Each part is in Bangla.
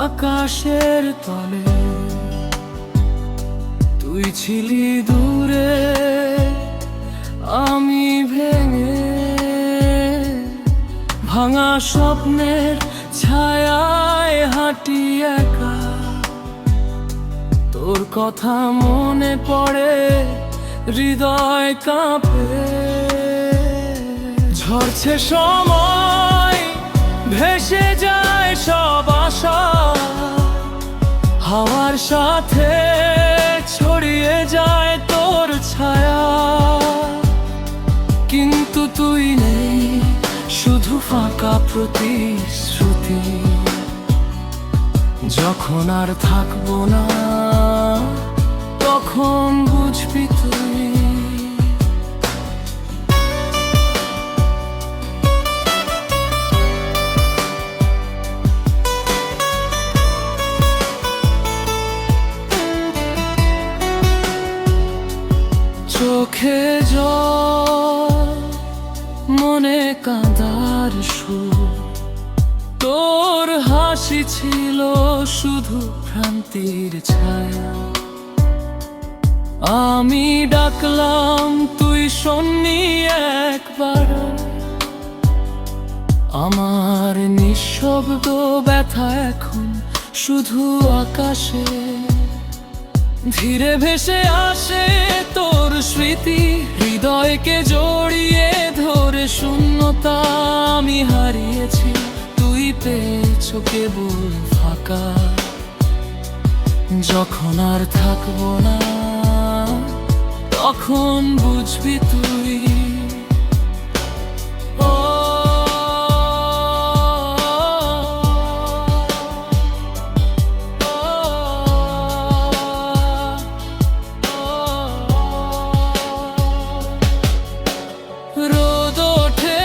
আকাশের তলে তুই ছিলি দূরে, আমি ভেঙে ভাঙা স্বপ্নের ছায়ায় হাঁটি একা। তোর কথা মনে পড়ে, হৃদয় কাঁপে। ঝরছে সময়, ভেসে যায় সব আশা, হাওয়ার সাথে ছড়িয়ে যায় তোর ছায়া। কিন্তু তুই নেই, শুধু ফাঁকা প্রতিশ্রুতি। যখন আর থাকবো না, তখন বুঝবি তুই। চোখে জল, মনে কাঁদার সুর, তোর হাসি ছিল শুধু ভ্রান্তির ছায়া। আমি ডাকলাম, তুই শোননি একবার। আমার নিঃশব্দ ব্যথা এখন শুধু আকাশে। ধীরে ভেসে আসে তোর স্মৃতি, হৃদয়কে জড়িয়ে ধরে। শূন্যতা আমি হারিয়েছি, তুই পেয়েছ কেবল ফাঁকা। যখন আর থাকবো না, তখন বুঝবি তুই। রোদ ওঠে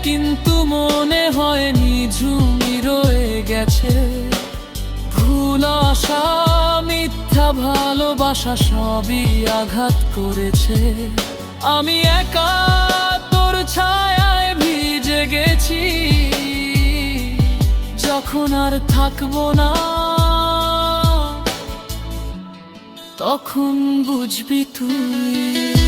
কিন্তু মনে হয়নি, ঝুমি রয়ে গেছে। ভুল আশা, মিথ্যা ভালোবাসা সবই আঘাত করেছে। আমি একা তোর ছায়ায় ভিজে গেছি। যখন আর থাকবো না, তখন বুঝবি তুই।